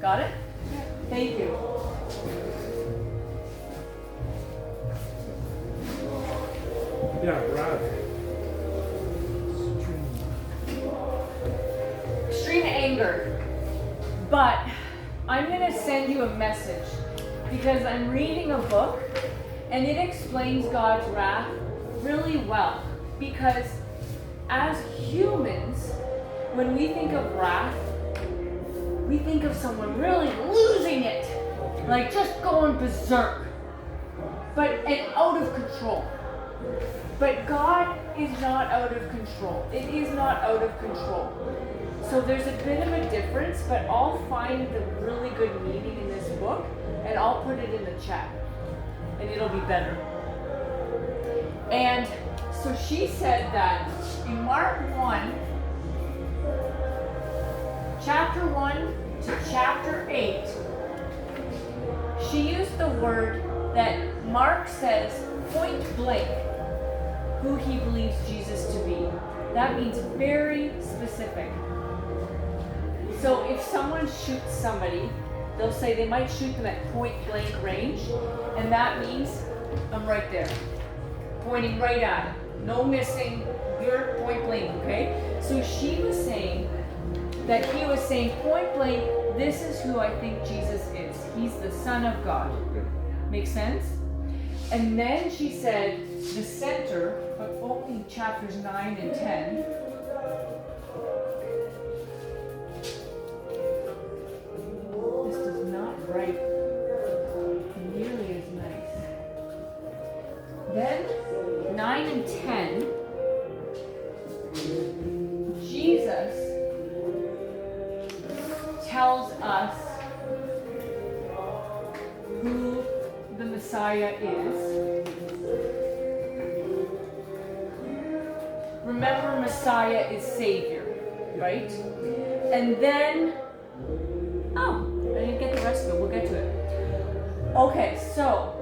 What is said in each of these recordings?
Got it? Thank you. Yeah, wrath. Extreme anger. But I'm going to send you a message because I'm reading a book and it explains God's wrath really well. Because as humans, when we think of wrath, we think of someone really losing it, like just going berserk, and out of control. But God is not out of control. It is not out of control. So there's a bit of a difference, but I'll find the really good meaning in this book and I'll put it in the chat and it'll be better. And so she said that in Mark 1, chapter 1 to chapter 8, she used the word that Mark says point blank who he believes Jesus to be. That means very specific. So if someone shoots somebody, they'll say they might shoot them at point blank range, and that means I'm right there, pointing right at it. No missing, you're point blank, okay? So she was saying that he was saying point blank, this is who I think Jesus is. He's the Son of God. Make sense? And then she said the center, but only chapters 9 and 10. This does not write nearly as nice. Then 9 and 10, Jesus tells us who the Messiah is. Remember, Messiah is Savior, right? And then, I didn't get the rest of it. We'll get to it. Okay, so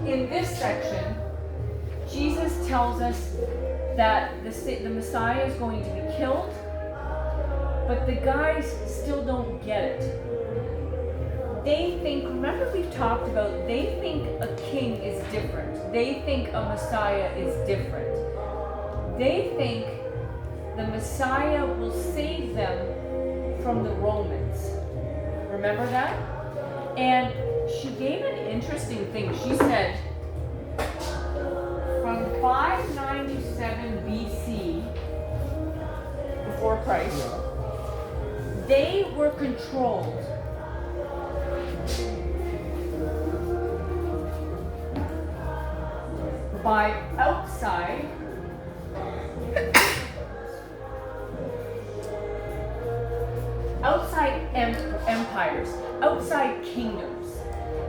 in this section, Jesus tells us that the Messiah is going to be killed, but the guys still don't get it. They think, remember we've talked about, they think a king is different. They think a Messiah is different. They think the Messiah will save them from the Romans. Remember that? And she gave an interesting thing. She said, from 597 BC, before Christ, they were controlled by outside empires, outside kingdoms.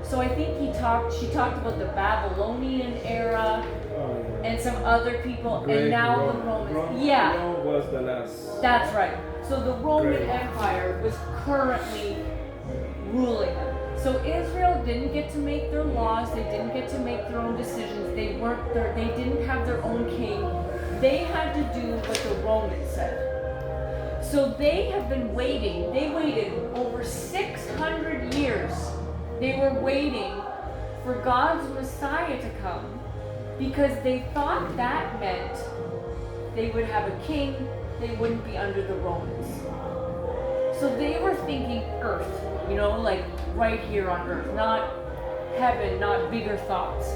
So I think she talked about the Babylonian era and some other people, and now the Romans. Rome was the last. That's right. So the Roman Empire was currently ruling them. So Israel didn't get to make their laws. They didn't get to make their own decisions. They didn't have their own king. They had to do what the Romans said. So they have been waiting. They waited over 600 years. They were waiting for God's Messiah to come because they thought that meant they would have a king. They wouldn't be under the Romans. So they were thinking earth, like right here on earth, not heaven, not bigger thoughts.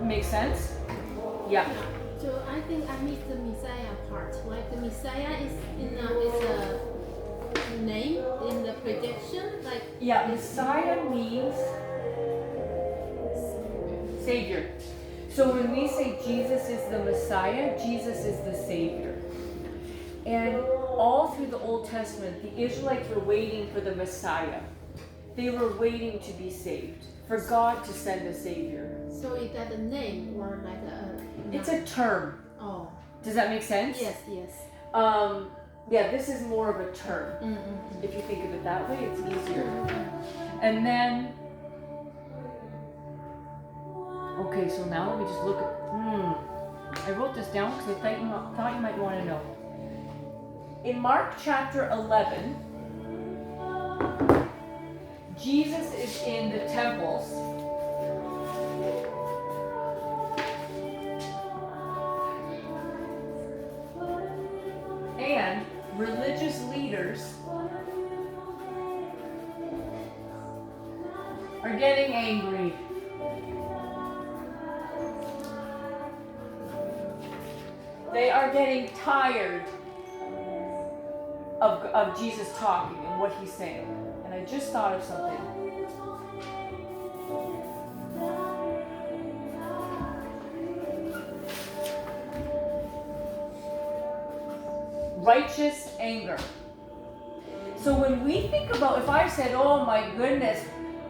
Make sense? Yeah. So I think I missed the Messiah part. Like the Messiah is a name in the projection. Yeah, Messiah means Savior. So when we say Jesus is the Messiah, Jesus is the Savior. And all through the Old Testament, the Israelites were waiting for the Messiah. They were waiting to be saved, for God to send a Savior. So is that a name or like a? It's a term. Oh. Does that make sense? Yes. Yeah, this is more of a term. Mm-hmm. If you think of it that way, it's easier. And then, okay, so now let me just look at, I wrote this down because I thought you might want to know. In Mark chapter 11, Jesus is in the temples. And religious leaders are getting angry. They are getting tired of Jesus talking and what he's saying. And I just thought of something. Righteous anger. So when we think about, if I said, oh my goodness,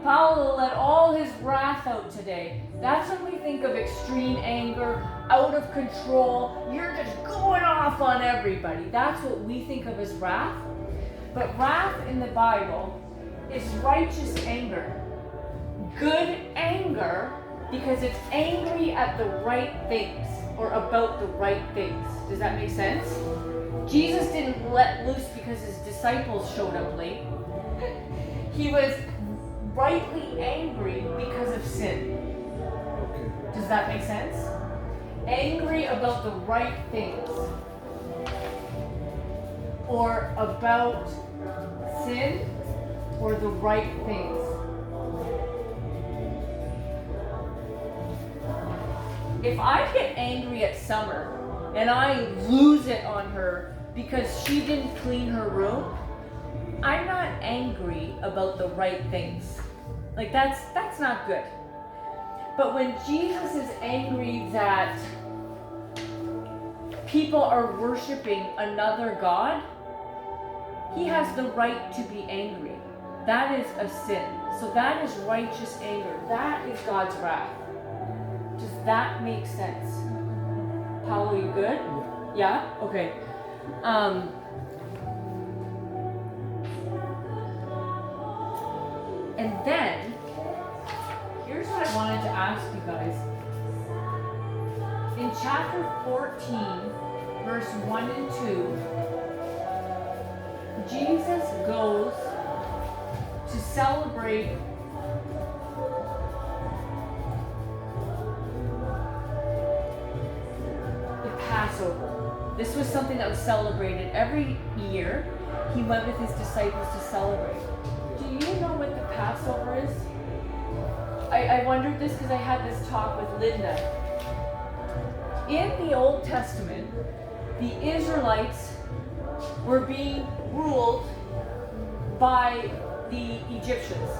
Paulo let all his wrath out today, that's when we think of extreme anger, out of control, you're just going off on everybody. That's what we think of as wrath. But wrath in the Bible is righteous anger. Good anger because it's angry at the right things or about the right things. Does that make sense? Jesus didn't let loose because his disciples showed up late. He was rightly angry because of sin. Does that make sense? Angry about the right things. Or about sin or the right things. If I get angry at Summer and I lose it on her because she didn't clean her room, I'm not angry about the right things. Like that's not good. But when Jesus is angry that people are worshiping another God, he has the right to be angry. That is a sin. So that is righteous anger. That is God's wrath. Does that make sense? Paulo, you good? Yeah? Okay. And then, here's what I wanted to ask you guys. In chapter 14, verse 1 and 2, Jesus goes to celebrate the Passover. This was something that was celebrated every year. He went with his disciples to celebrate. Do you know what the Passover is? I wondered this because I had this talk with Linda. In the Old Testament, the Israelites were being ruled by the Egyptians.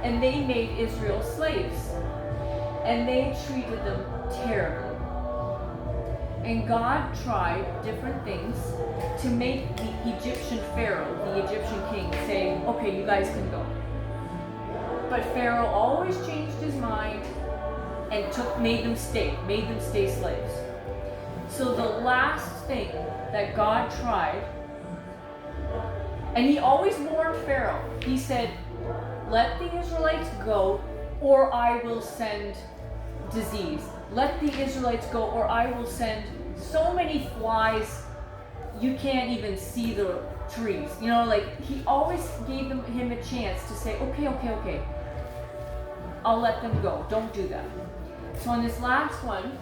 And they made Israel slaves. And they treated them terribly. And God tried different things to make the Egyptian Pharaoh, the Egyptian king, say, okay, you guys can go. But Pharaoh always changed his mind and made them stay slaves. So the last thing that God tried, and he always warned Pharaoh, he said, let the Israelites go or I will send disease. Let the Israelites go or I will send so many flies you can't even see the trees. You know, like he always gave him a chance to say, okay. I'll let them go. Don't do that. So on this last one,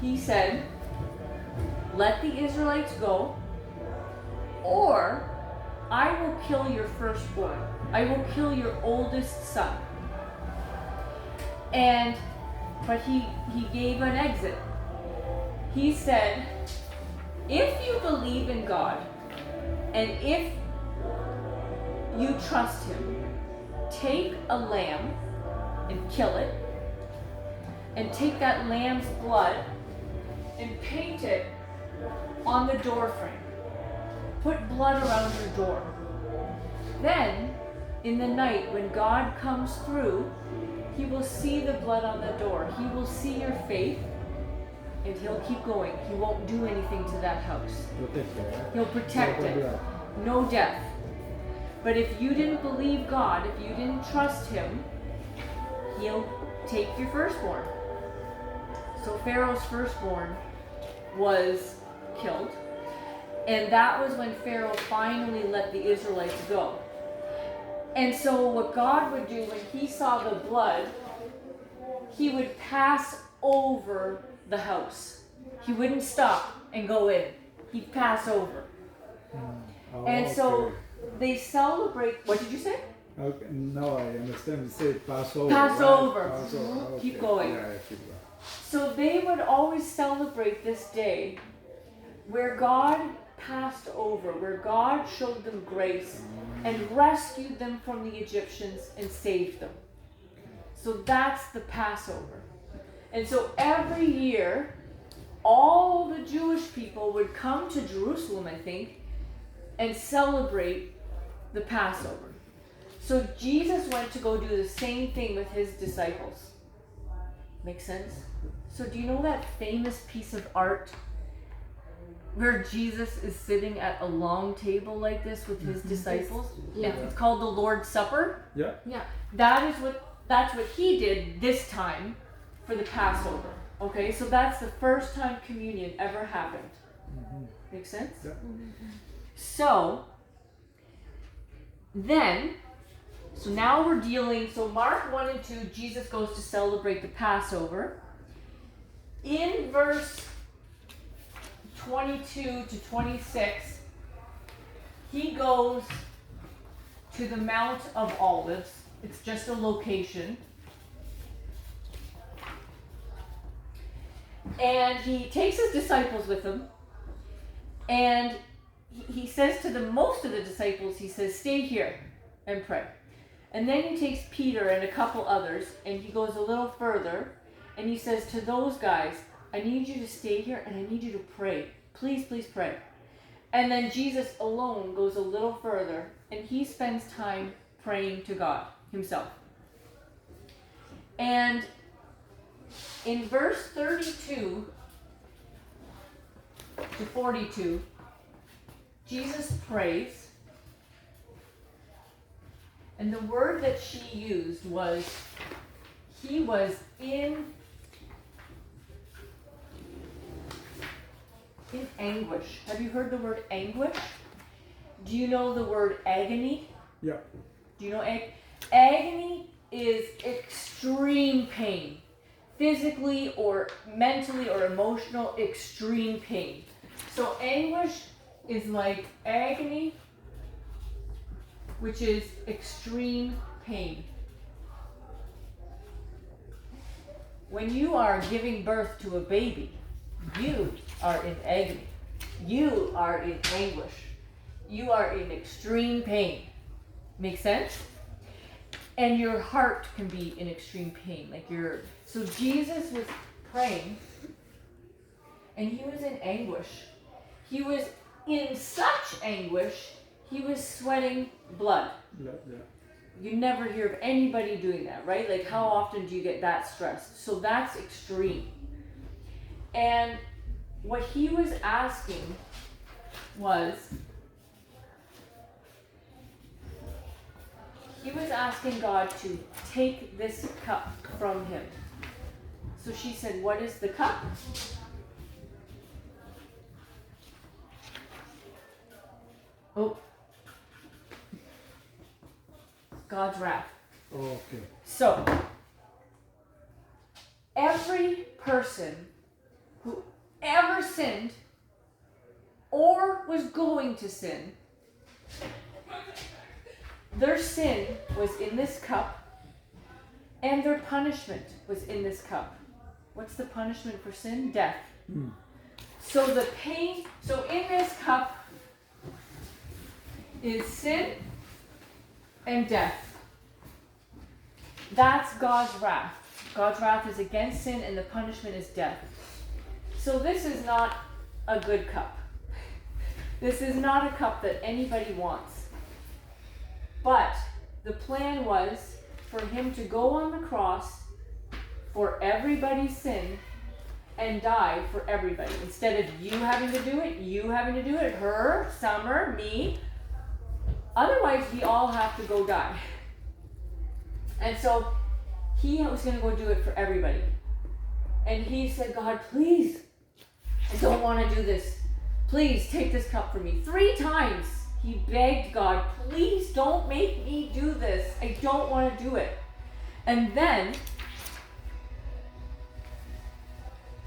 he said, let the Israelites go or I will kill your firstborn. I will kill your oldest son. But he gave an exit. He said, if you believe in God and if you trust him, take a lamb and kill it and take that lamb's blood and paint it on the door frame. Put blood around your door. Then, in the night when God comes through, he will see the blood on the door. He will see your faith, and he'll keep going. He won't do anything to that house. He'll protect it. No death. But if you didn't believe God, if you didn't trust him, he'll take your firstborn. So Pharaoh's firstborn was killed. And that was when Pharaoh finally let the Israelites go. And so what God would do when he saw the blood, he would pass over the house. He wouldn't stop and go in. He'd pass over. Oh, And so okay. they celebrate, what did you say? Okay, no, I understand. You say Passover. Passover. Right? Passover. Keep okay. going. Yeah, keep going. So they would always celebrate this day where God passed over, where God showed them grace and rescued them from the Egyptians and saved them. So that's the Passover. And so every year, all the Jewish people would come to Jerusalem, I think, and celebrate the Passover. So Jesus went to go do the same thing with his disciples. Make sense? So do you know that famous piece of art where Jesus is sitting at a long table like this with his disciples? Yeah. It's called the Lord's Supper. Yeah. Yeah. That's what he did this time for the Passover. Okay, so that's the first time communion ever happened. Make sense? Yeah. So then, so now we're dealing, so Mark 1 and 2, Jesus goes to celebrate the Passover. In verse 22 to 26, he goes to the Mount of Olives. It's just a location. And he takes his disciples with him. And he says to most of the disciples, he says, stay here and pray. And then he takes Peter and a couple others, and he goes a little further, and he says to those guys, I need you to stay here, and I need you to pray. Please, please pray. And then Jesus alone goes a little further, and he spends time praying to God himself. And in verse 32 to 42, Jesus prays, and the word that she used was, he was in anguish. Have you heard the word anguish? Do you know the word agony? Yeah. Do you know agony is extreme pain. Physically or mentally or emotional, extreme pain. So anguish is like agony, which is extreme pain. When you are giving birth to a baby, you are in agony. You are in anguish. You are in extreme pain. Make sense? And your heart can be in extreme pain. So Jesus was praying, and he was in anguish. He was in such anguish, he was sweating blood. Yeah. You never hear of anybody doing that, right? Like, how often do you get that stressed? So that's extreme. And what he was asking was, he was asking God to take this cup from him. So she said, what is the cup? Oh. God's wrath. Okay. So, every person who ever sinned or was going to sin, their sin was in this cup, and their punishment was in this cup. What's the punishment for sin? Death. So the pain, so in this cup is sin and death. That's God's wrath. God's wrath is against sin, and the punishment is death. So this is not a good cup. This is not a cup that anybody wants. But the plan was for him to go on the cross for everybody's sin and die for everybody. Instead of you having to do it, her, Summer, me. Otherwise, we all have to go die. And so he was going to go do it for everybody. And he said, God, please, I don't want to do this. please take this cup from me. 3 times he begged God, please don't make me do this. I don't want to do it. And then,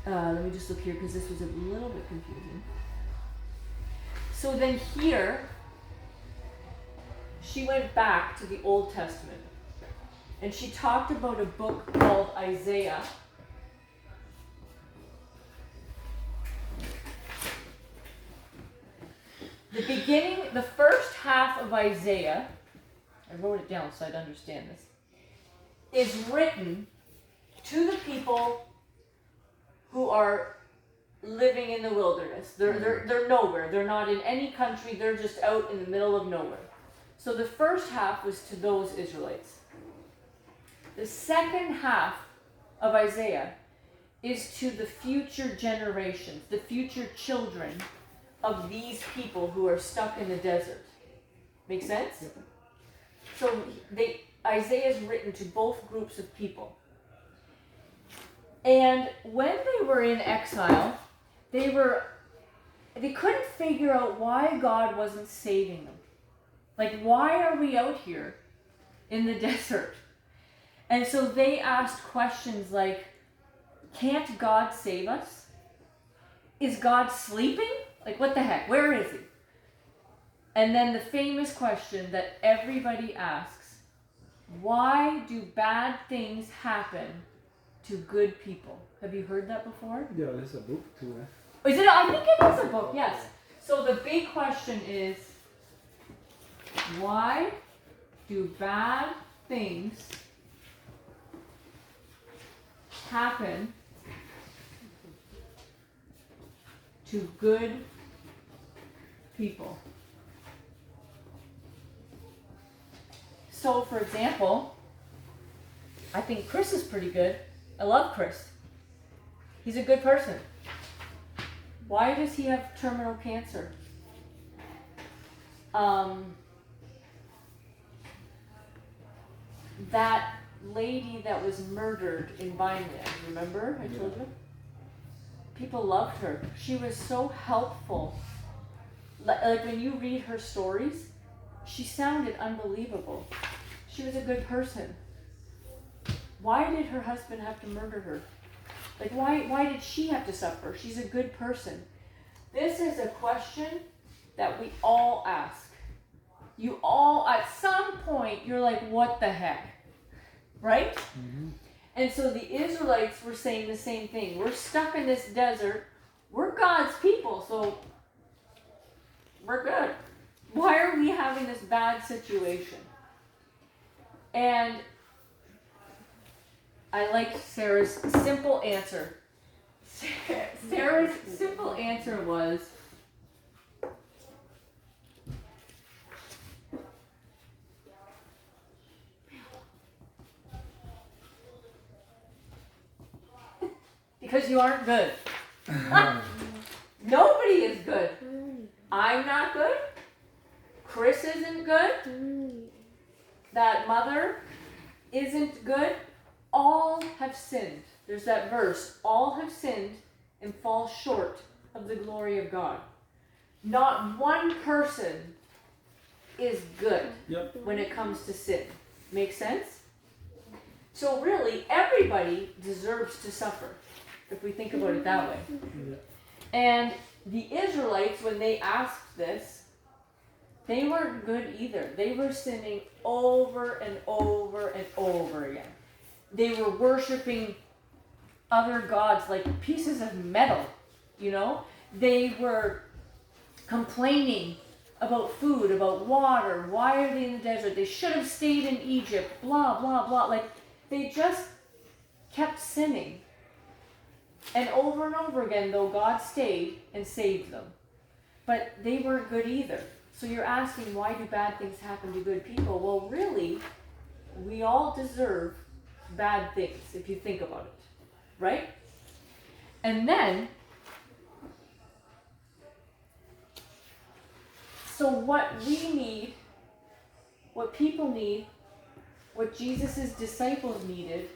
let me just look here because this was a little bit confusing. So then here, she went back to the Old Testament and she talked about a book called Isaiah. The first half of Isaiah, I wrote it down so I'd understand this, is written to the people who are living in the wilderness. They're nowhere. They're not in any country. They're just out in the middle of nowhere. So the first half was to those Israelites. The second half of Isaiah is to the future generations, the future children of these people who are stuck in the desert. Make sense? Yep. So Isaiah is written to both groups of people. And when they were in exile, they couldn't figure out why God wasn't saving them. Like, why are we out here in the desert? And so they asked questions like, can't God save us? Is God sleeping? Like, what the heck? Where is he? And then the famous question that everybody asks, why do bad things happen to good people? Have you heard that before? Yeah, there's a book too. Is it? I think it is a book, yes. So the big question is, why do bad things happen to good people? So, for example, I think Chris is pretty good. I love Chris. He's a good person. Why does he have terminal cancer? That lady that was murdered in Vineland, remember? I told you? People loved her. She was so helpful. Like when you read her stories, she sounded unbelievable. She was a good person. Why did her husband have to murder her? Like, why did she have to suffer? She's a good person. This is a question that we all ask. You all, at some point, you're like, what the heck? Right? Mm-hmm. And so the Israelites were saying the same thing. We're stuck in this desert. We're God's people, so we're good. Why are we having this bad situation? And I like Sarah's simple answer. Sarah's simple answer was, because you aren't good. Nobody is good. I'm not good. Chris isn't good. That mother isn't good. All have sinned. There's that verse. All have sinned and fall short of the glory of God. Not one person is good when it comes to sin. Make sense? So really, everybody deserves to suffer, if we think about it that way. Yeah. And the Israelites, when they asked this, they weren't good either. They were sinning over and over and over again. They were worshiping other gods like pieces of metal, you know? They were complaining about food, about water. Why are they in the desert? They should have stayed in Egypt, blah, blah, blah. Like, they just kept sinning. And over again, though, God stayed and saved them. But they weren't good either. So you're asking, why do bad things happen to good people? Well, really, we all deserve bad things, if you think about it. Right? And then, so what we need, what people need, what Jesus' disciples needed,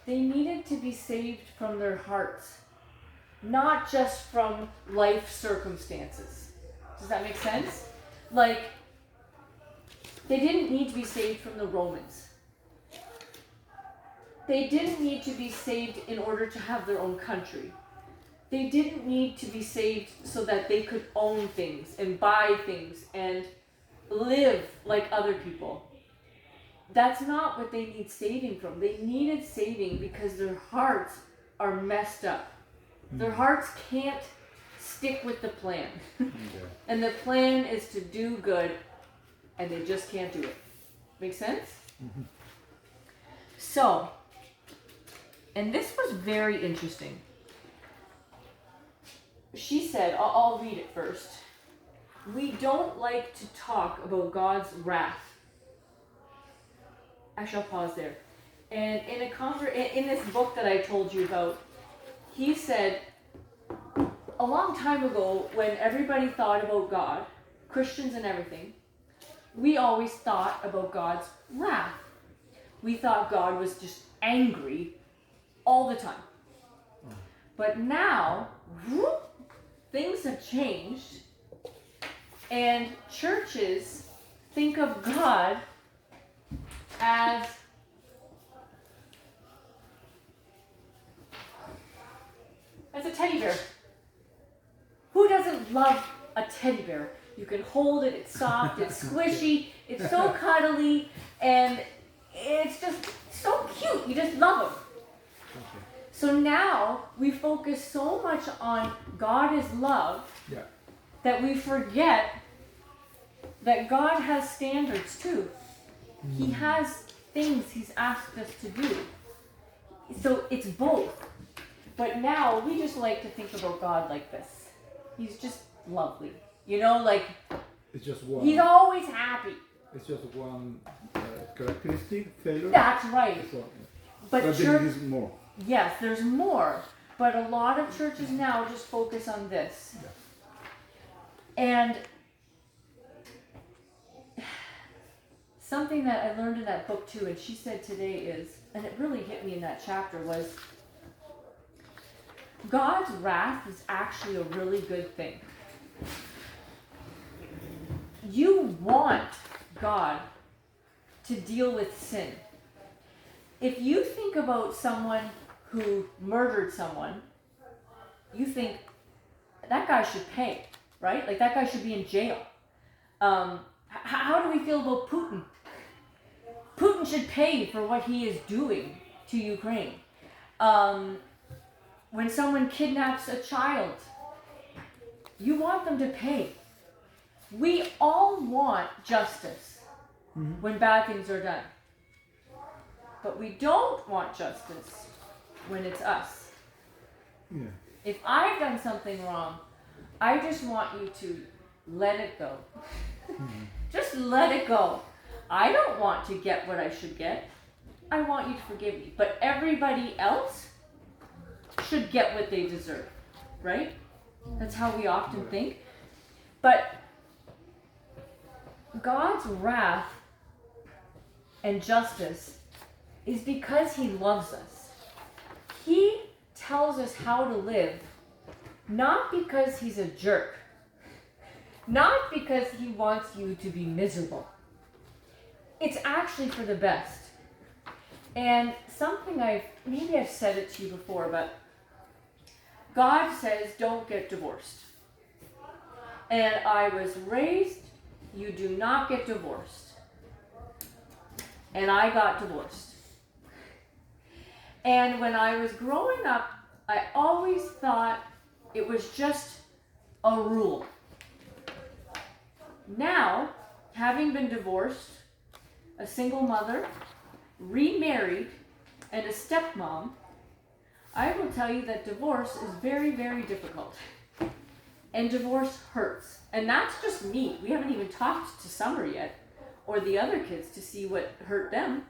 they needed to be saved from their hearts. not just from life circumstances. Does that make sense? Like, they didn't need to be saved from the Romans. They didn't need to be saved in order to have their own country. They didn't need to be saved so that they could own things and buy things and live like other people. That's not what they need saving from. They needed saving because their hearts are messed up. Their hearts can't stick with the plan. And the plan is to do good, and they just can't do it. Make sense? So, and this was very interesting. She said, I'll read it first. We don't like to talk about God's wrath. I shall pause there. And in this book that I told you about, he said, a long time ago, when everybody thought about God, Christians and everything, we always thought about God's wrath. We thought God was just angry all the time. But now, things have changed, and churches think of God as a teddy bear. Who doesn't love a teddy bear? You can hold it, it's soft, it's squishy, it's so cuddly, and it's just so cute. You just love them. So now we focus so much on God is love that we forget that God has standards too. He has things He's asked us to do. So it's both. But now we just like to think about God like this. He's just lovely. You know, like, It's just one. He's always happy. It's just one characteristic failure. That's right. So, But there church, is more. yes, there's more. But a lot of churches now just focus on this. And something that I learned in that book too, and she said today is, and it really hit me in that chapter, was God's wrath is actually a really good thing. You want God to deal with sin. If you think about someone who murdered someone, you think that guy should pay, right? Like that guy should be in jail. How do we feel about Putin? Putin should pay for what he is doing to Ukraine. When someone kidnaps a child, you want them to pay. We all want justice when bad things are done. But we don't want justice when it's us. Yeah. If I've done something wrong, I just want you to let it go. Just let it go. I don't want to get what I should get. I want you to forgive me. But everybody else should get what they deserve, right? That's how we often think. But God's wrath and justice is because He loves us. He tells us how to live, not because He's a jerk, not because He wants you to be miserable. It's actually for the best. And something maybe I've said it to you before, but God says don't get divorced. And I was raised, you do not get divorced. And I got divorced. And when I was growing up, I always thought it was just a rule. Now, having been divorced, a single mother, remarried, and a stepmom, I will tell you that divorce is very, very difficult. And divorce hurts. And that's just me. We haven't even talked to Summer yet, or the other kids, to see what hurt them.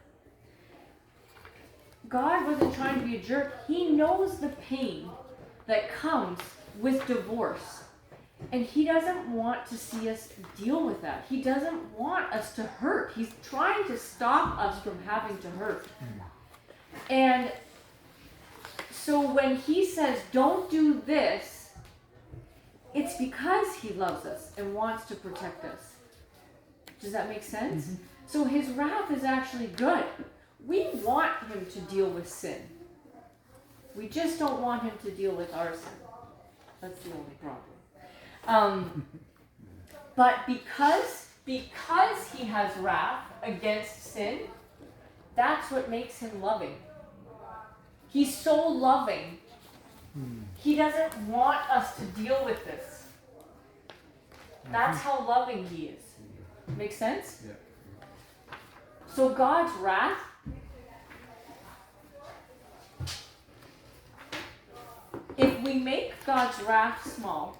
God wasn't trying to be a jerk. He knows the pain that comes with divorce. And He doesn't want to see us deal with that. He doesn't want us to hurt. He's trying to stop us from having to hurt. And So when he says, don't do this, it's because he loves us and wants to protect us. Does that make sense? Mhm. So his wrath is actually good. We want him to deal with sin. We just don't want him to deal with our sin. That's the only problem. But because he has wrath against sin, that's what makes him loving. He's so loving. He doesn't want us to deal with this. That's how loving he is. Make sense? Yeah. So God's wrath, if we make God's wrath small,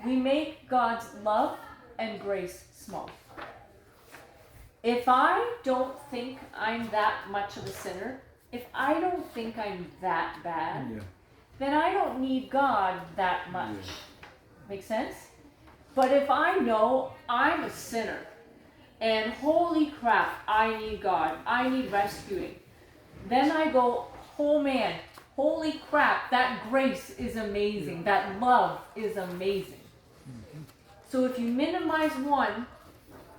we make God's love and grace small. If I don't think I'm that much of a sinner, if I don't think I'm that bad, Yeah. then I don't need God that much. Make sense? But if I know I'm a sinner, and holy crap, I need God, I need rescuing, then I go, oh man, holy crap, that grace is amazing, that love is amazing. So if you minimize one,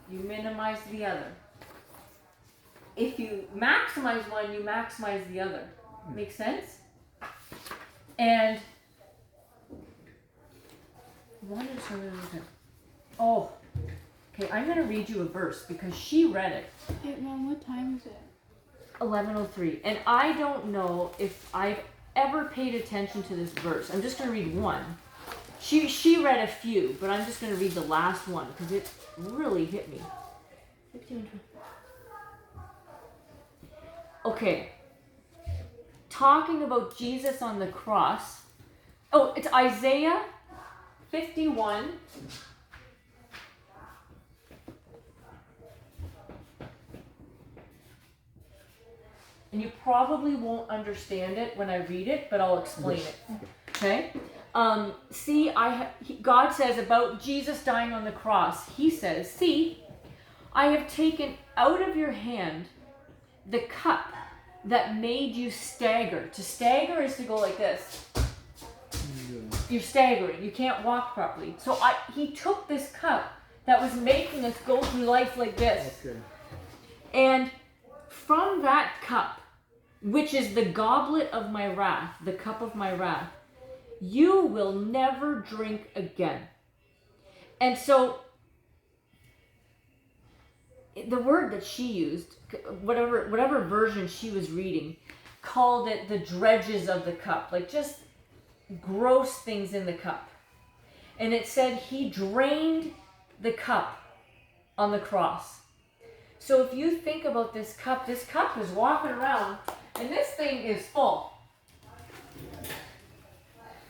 you minimize the other. If you maximize one, you maximize the other. Make sense? And what is her? Oh, okay. I'm gonna read you a verse because she read it. Hey, Mom, what time is it? 11:03, and I don't know if I've ever paid attention to this verse. I'm just gonna read one. She read a few, but I'm just gonna read the last one because it really hit me. Okay. Talking about Jesus on the cross. Oh, it's Isaiah 51. And you probably won't understand it when I read it, but I'll explain it. Okay? See, God says about Jesus dying on the cross, he says, see, I have taken out of your hand the cup that made you stagger. To stagger is to go like this. You're staggering. You can't walk properly. So he took this cup that was making us go through life like this. Okay. And from that cup, which is the goblet of my wrath, the cup of my wrath, you will never drink again. And so, the word that she used, whatever version she was reading, called it the dredges of the cup, like just gross things in the cup. And it said he drained the cup on the cross. So if you think about this cup is walking around, and this thing is full.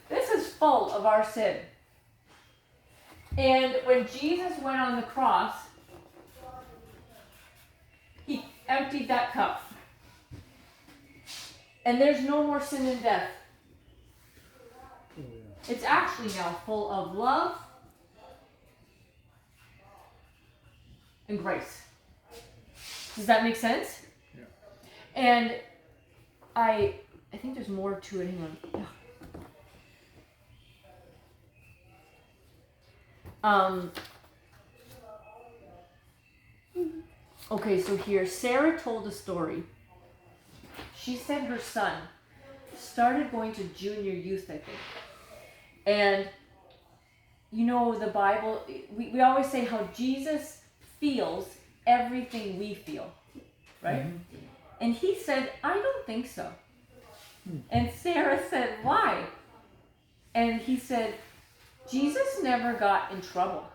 This is full of our sin. And when Jesus went on the cross, he emptied that cup. And there's no more sin and death. Oh, yeah. It's actually now full of love and grace. Does that make sense? Yeah. And I think there's more to it. Hang on. Okay, so here, Sarah told a story. She said her son started going to junior youth, I think. And, you know, the Bible, we always say how Jesus feels everything we feel, right? Mm-hmm. And he said, I don't think so. And Sarah said, why? And he said, Jesus never got in trouble.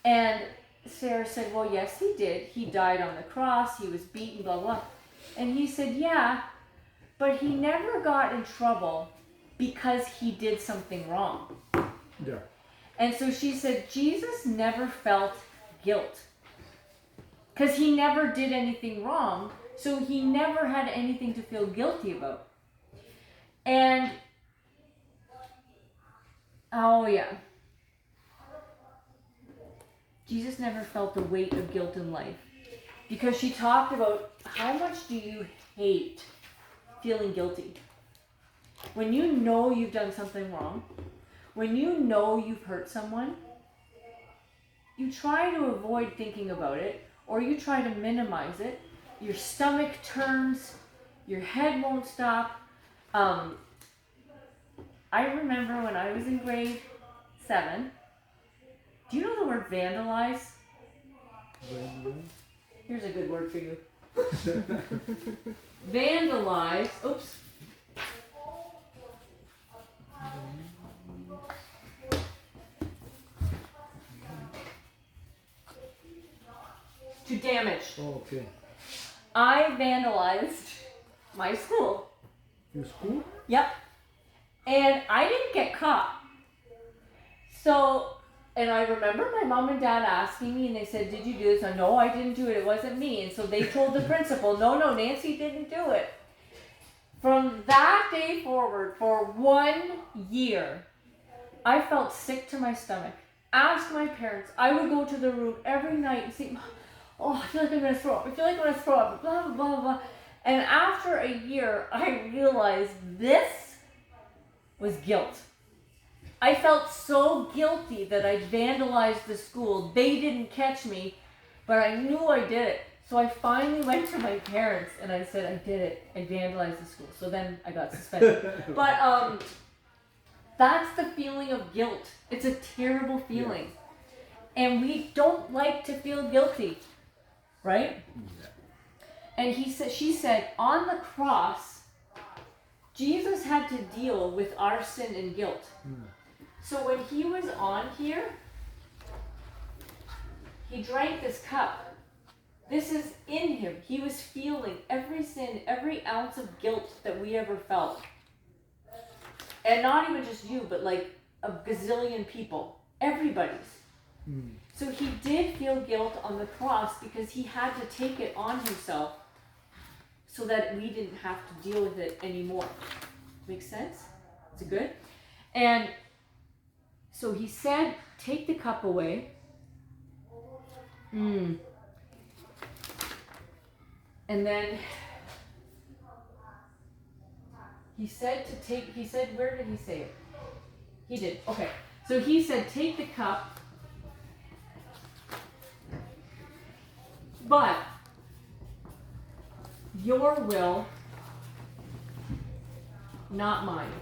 And Sarah said, well, yes, he did. He died on the cross. He was beaten, blah, blah. And he said, yeah, but he never got in trouble because he did something wrong. Yeah. And so she said, Jesus never felt guilt because he never did anything wrong. So he never had anything to feel guilty about. And, oh yeah. Jesus never felt the weight of guilt in life. Because she talked about how much do you hate feeling guilty. When you know you've done something wrong, when you know you've hurt someone, you try to avoid thinking about it, or you try to minimize it. Your stomach turns, your head won't stop. I remember when I was in grade 7, do you know the word vandalize? Here's a good word for you. Vandalize, oops. To damage. Oh, okay. I vandalized my school. Your school? Yep. And I didn't get caught. So, and I remember my mom and dad asking me, and they said, did you do this? I no, I didn't do it. It wasn't me. And so they told the principal, no, Nancy didn't do it. From that day forward, for 1 year, I felt sick to my stomach. Asked my parents. I would go to the room every night and say, oh, I feel like I'm going to throw up. I feel like I'm going to throw up. Blah, blah, blah, blah. And after a year, I realized this was guilt. I felt so guilty that I vandalized the school. They didn't catch me, but I knew I did it. So I finally went to my parents and I said, I did it. I vandalized the school. So then I got suspended. But that's the feeling of guilt. It's a terrible feeling. Yeah. And we don't like to feel guilty, right? Yeah. And she said, on the cross, Jesus had to deal with our sin and guilt. Mm. So when he was on here, he drank this cup. This is in him. He was feeling every sin, every ounce of guilt that we ever felt. And not even just you, but like a gazillion people. Everybody's. Mm. So he did feel guilt on the cross because he had to take it on himself so that we didn't have to deal with it anymore. Makes sense? Is it good? And so he said, take the cup away. And then he said, where did he say it? He did. Okay. So he said, take the cup. But your will, not mine.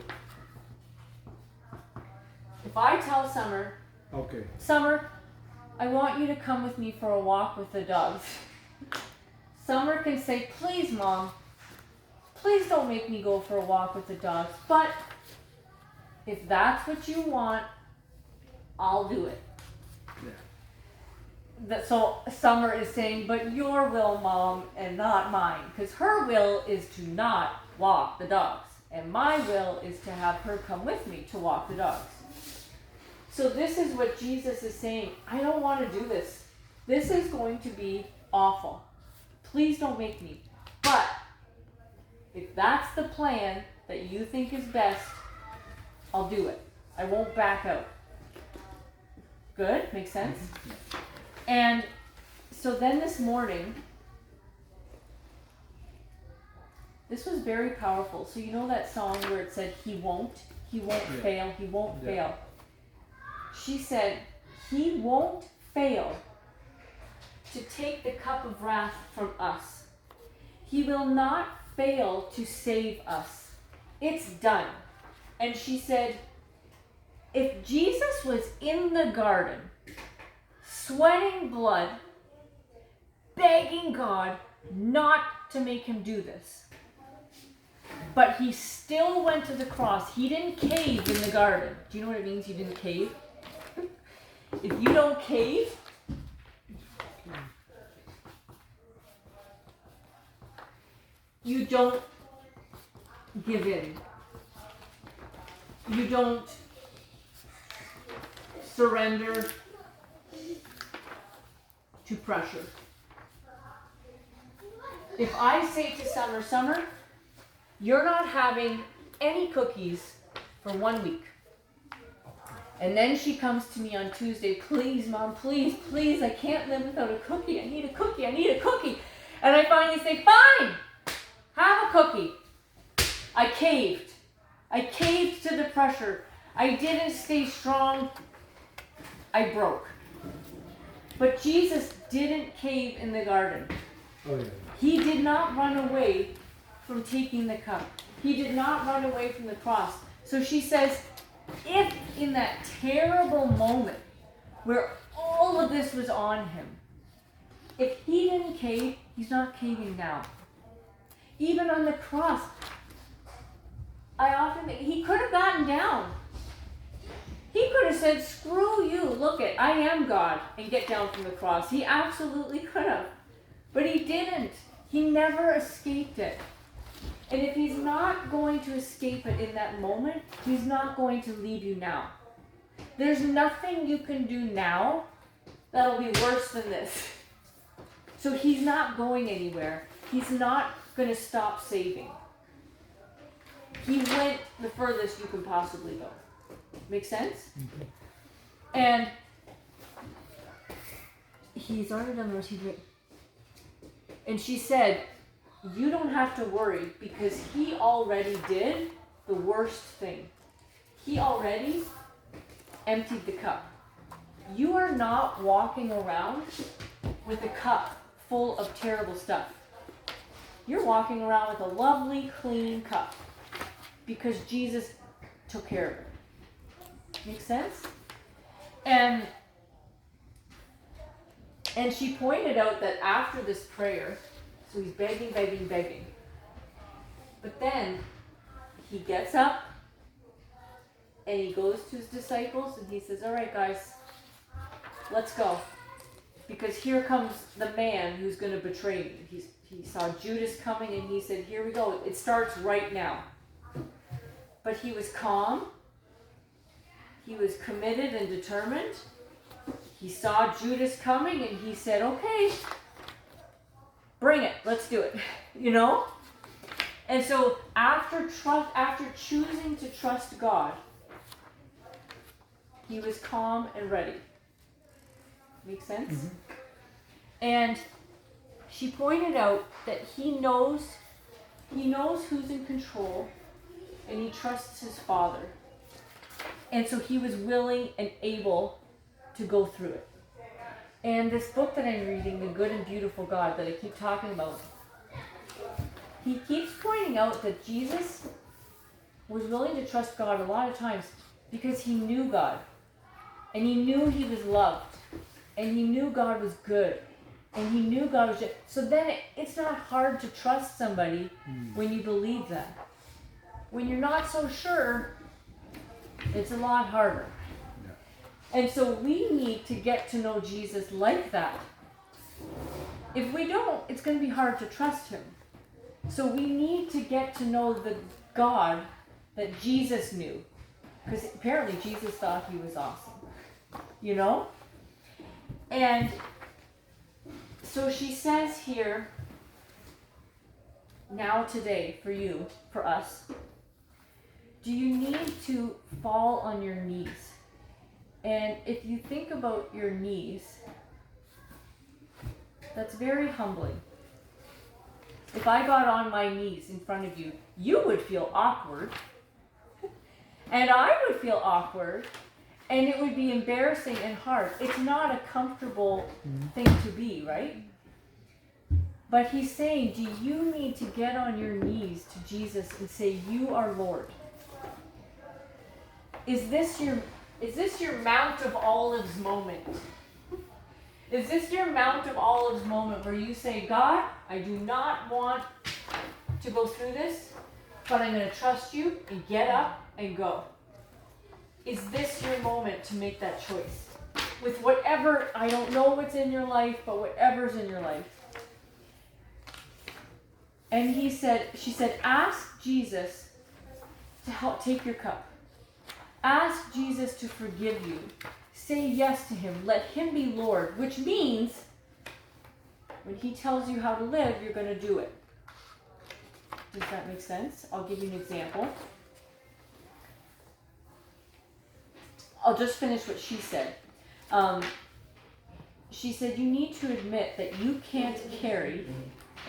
If I tell Summer, okay, Summer, I want you to come with me for a walk with the dogs. Summer can say, please, Mom, please don't make me go for a walk with the dogs. But if that's what you want, I'll do it. So Summer is saying, but your will, Mom, and not mine. Because her will is to not walk the dogs. And my will is to have her come with me to walk the dogs. So this is what Jesus is saying. I don't want to do this. This is going to be awful. Please don't make me. But if that's the plan that you think is best, I'll do it. I won't back out. Good? Makes sense? And so then this morning, this was very powerful. So you know that song where it said, he won't fail, he won't fail. She said, he won't fail to take the cup of wrath from us. He will not fail to save us. It's done. And she said, if Jesus was in the garden, sweating blood, begging God not to make him do this, but he still went to the cross. He didn't cave in the garden. Do you know what it means, he didn't cave? If you don't cave, you don't give in. You don't surrender to pressure. If I say to Summer, Summer, you're not having any cookies for 1 week. And then she comes to me on Tuesday, please, Mom, please, please, I can't live without a cookie. I need a cookie. I need a cookie. And I finally say, fine, have a cookie. I caved. I caved to the pressure. I didn't stay strong. I broke. But Jesus didn't cave in the garden. Oh yeah. He did not run away from taking the cup. He did not run away from the cross. So she says, if in that terrible moment where all of this was on him, if he didn't cave, he's not caving now. Even on the cross, I often think he could have gotten down. He could have said, screw you, look it, I am God, and get down from the cross. He absolutely could have. But he didn't. He never escaped it. And if he's not going to escape it in that moment, he's not going to leave you now. There's nothing you can do now that'll be worse than this. So he's not going anywhere. He's not going to stop saving. He went the furthest you can possibly go. Make sense? Mhm. And he's already done the rest. And she said, you don't have to worry because he already did the worst thing. He already emptied the cup. You are not walking around with a cup full of terrible stuff. You're walking around with a lovely, clean cup because Jesus took care of it. Make sense? And she pointed out that after this prayer, so he's begging, begging, begging. But then he gets up and he goes to his disciples and he says, all right, guys, let's go. Because here comes the man who's going to betray me. He saw Judas coming and he said, here we go. It starts right now. But he was calm. He was committed and determined. He saw Judas coming and he said, okay, bring it. Let's do it. You know? And so after choosing to trust God, he was calm and ready. Make sense? Mhm. And she pointed out that he knows who's in control and he trusts his Father. And so he was willing and able to go through it. And this book that I'm reading, The Good and Beautiful God, that I keep talking about, he keeps pointing out that Jesus was willing to trust God a lot of times because he knew God. And he knew he was loved. And he knew God was good. And he knew God was just. So then it's not hard to trust somebody when you believe that. When you're not so sure, it's a lot harder. And so we need to get to know Jesus like that. If we don't, it's going to be hard to trust him. So we need to get to know the God that Jesus knew. Because apparently Jesus thought he was awesome. You know? And so she says here, now today, for you, for us, do you need to fall on your knees? And if you think about your knees, that's very humbling. If I got on my knees in front of you, you would feel awkward. And I would feel awkward. And it would be embarrassing and hard. It's not a comfortable thing to be, right? But he's saying, do you need to get on your knees to Jesus and say, you are Lord? Is this your Mount of Olives moment? Is this your Mount of Olives moment where you say, God, I do not want to go through this, but I'm going to trust you and get up and go? Is this your moment to make that choice? With whatever, I don't know what's in your life, but whatever's in your life. And she said, ask Jesus to help take your cup. Ask Jesus to forgive you. Say yes to him. Let him be Lord, which means when he tells you how to live, you're going to do it. Does that make sense? I'll give you an example. I'll just finish what she said. She said, you need to admit that you can't carry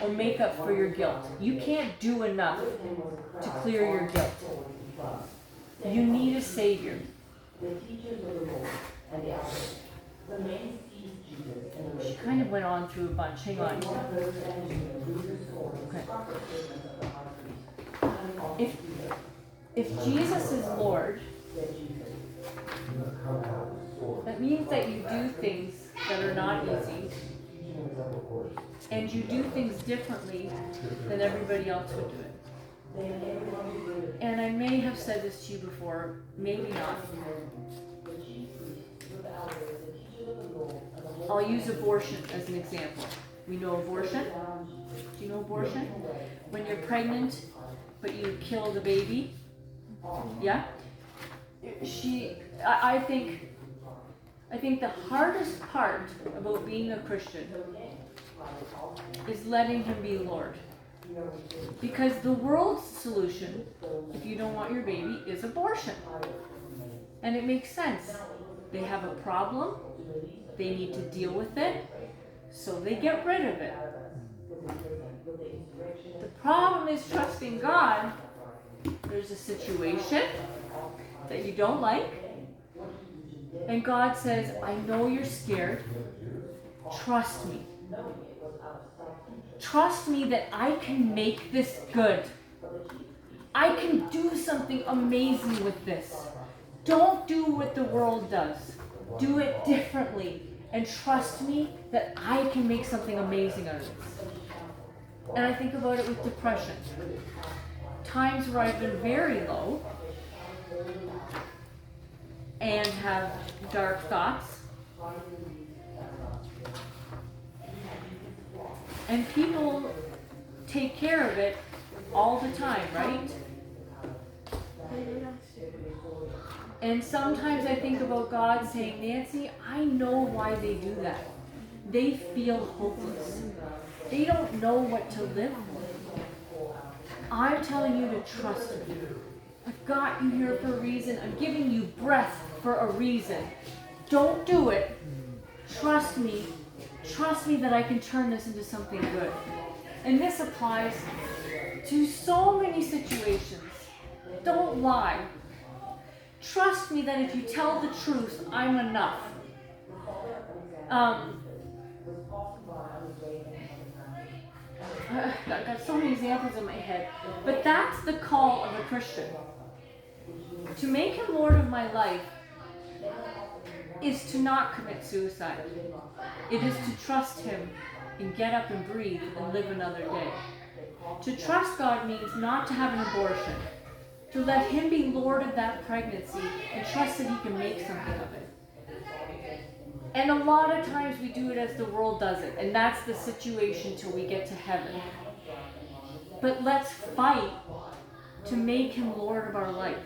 or make up for your guilt. You can't do enough to clear your guilt. You need a savior. She kind of went on through a bunch. Hang on. Okay. If Jesus is Lord, that means that you do things that are not easy, and you do things differently than everybody else would do it. And I may have said this to you before, maybe not. I'll use abortion as an example. We know abortion. Do you know abortion? When you're pregnant, but you kill the baby. Yeah? I think the hardest part about being a Christian is letting him be Lord. Because the world's solution, if you don't want your baby, is abortion. And it makes sense. They have a problem, they need to deal with it, so they get rid of it. The problem is trusting God. There's a situation that you don't like, and God says, I know you're scared. Trust me. Trust me that I can make this good. I can do something amazing with this. Don't do what the world does. Do it differently. And trust me that I can make something amazing out of this. And I think about it with depression. Times where I've been very low and have dark thoughts. And people take care of it all the time, right? And sometimes I think about God saying, Nancy, I know why they do that. They feel hopeless. They don't know what to live for. I'm telling you to trust me. I've got you here for a reason. I'm giving you breath for a reason. Don't do it. Trust me. Trust me that I can turn this into something good. And this applies to so many situations. Don't lie. Trust me that if you tell the truth, I'm enough. I've got so many examples in my head. But that's the call of a Christian. To make him Lord of my life is to not commit suicide. It is to trust him and get up and breathe and live another day. To trust God means not to have an abortion. To let him be Lord of that pregnancy and trust that he can make something of it. And a lot of times we do it as the world does it, and that's the situation till we get to heaven. But let's fight to make him Lord of our life.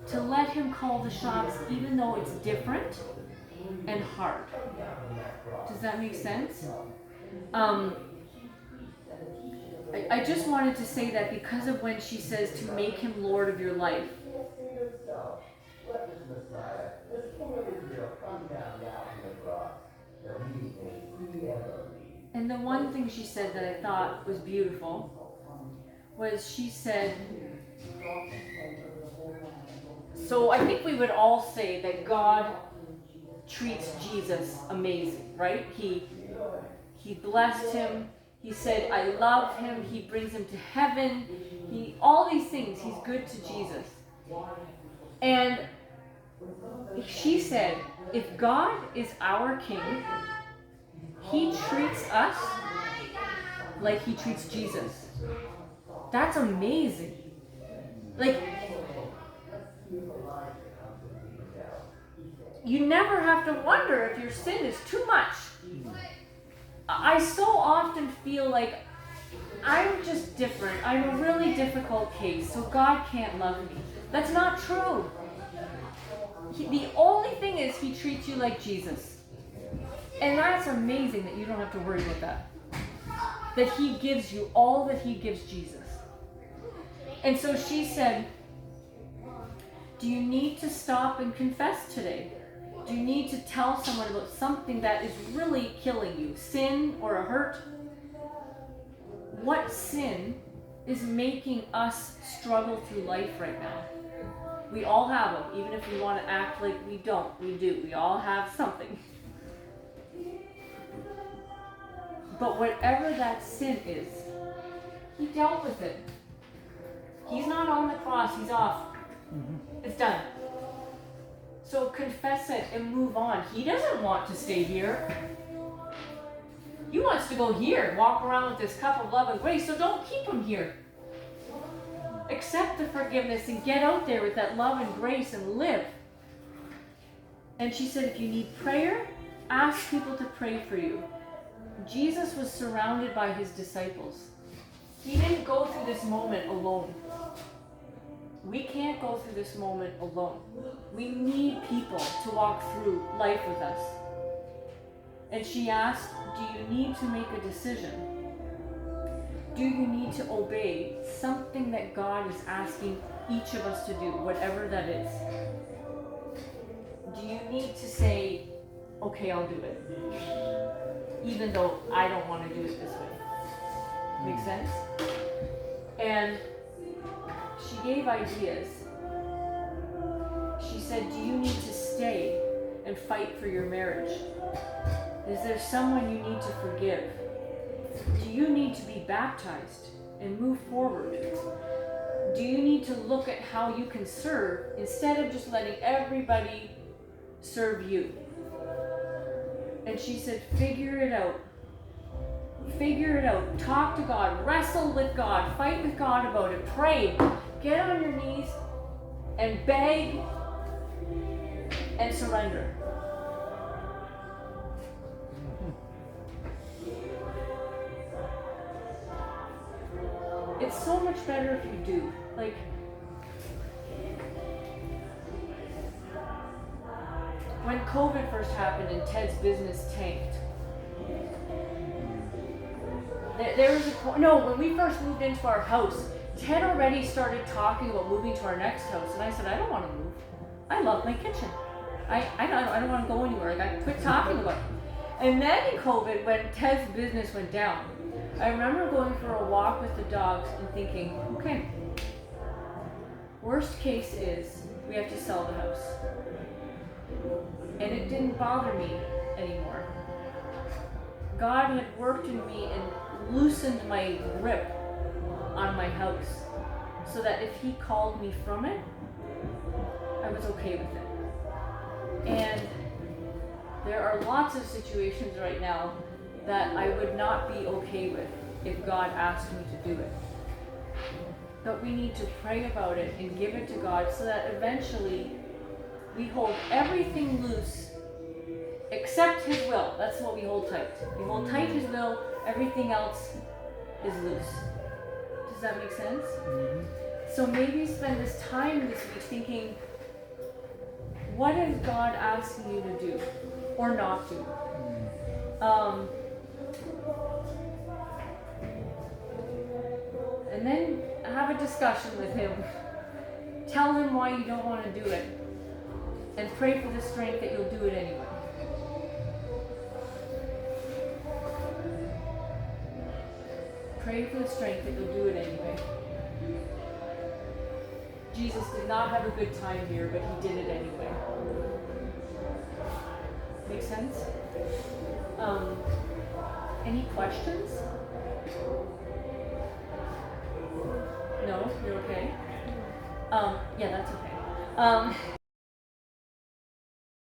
To let him call the shots even though it's different and hard. Does that make sense? I just wanted to say that because of when she says to make him Lord of your life. And the one thing she said that I thought was beautiful was she said, so I think we would all say that God treats Jesus amazing, right? He blessed him. He said, I love him. He brings him to heaven. All these things. He's good to Jesus. And she said, if God is our king, he treats us like he treats Jesus. That's amazing. Like, you never have to wonder if your sin is too much. I so often feel like I'm just different. I'm a really difficult case, so God can't love me. That's not true. The only thing is he treats you like Jesus. And that's amazing that you don't have to worry about that. That he gives you all that he gives Jesus. And so she said, do you need to stop and confess today? Do you need to tell someone about something that is really killing you? Sin or a hurt? what sin is making us struggle through life right now? We all have them, even if we want to act like we don't. We do. We all have something. But whatever that sin is, he dealt with it. He's not on the cross, he's off. It's done. So confess it and move on. He doesn't want to stay here. He wants to go here, walk around with this cup of love and grace, so don't keep him here. Accept the forgiveness and get out there with that love and grace and live. And she said, if you need prayer, ask people to pray for you. Jesus was surrounded by his disciples. He didn't go through this moment alone. We can't go through this moment alone. We need people to walk through life with us. And she asked, do you need to make a decision? Do you need to obey something that God is asking each of us to do, whatever that is? Do you need to say, okay, I'll do it, even though I don't want to do it this way? Make sense? And she gave ideas. She said, do you need to stay and fight for your marriage? Is there someone you need to forgive? Do you need to be baptized and move forward? Do you need to look at how you can serve instead of just letting everybody serve you? And she said, figure it out. Figure it out. Talk to God. Wrestle with God. Fight with God about it. Pray. Get on your knees and beg and surrender. It's so much better if you do. Like, when COVID first happened and Ted's business tanked, there was a point, no, when we first moved into our house, Ted already started talking about moving to our next house, and I said, I don't want to move. I love my kitchen. I don't want to go anywhere. Like, I quit talking about it. And then in COVID, when Ted's business went down, I remember going for a walk with the dogs and thinking, okay, worst case is we have to sell the house. And it didn't bother me anymore. God had worked in me and loosened my grip on my house so that if he called me from it, I was okay with it. And there are lots of situations right now that I would not be okay with if God asked me to do it. But we need to pray about it and give it to God so that eventually we hold everything loose except his will. That's what we hold tight. We hold tight his will, everything else is loose. Does that make sense? Mm-hmm. So maybe spend this time this week thinking, what is God asking you to do or not do? And then have a discussion with him. Tell him why you don't want to do it. And pray for the strength that you'll do it anyway. Pray for the strength that you'll do it anyway. Jesus did not have a good time here, but he did it anyway. Make sense? Any questions? No? You're okay? Yeah, that's okay.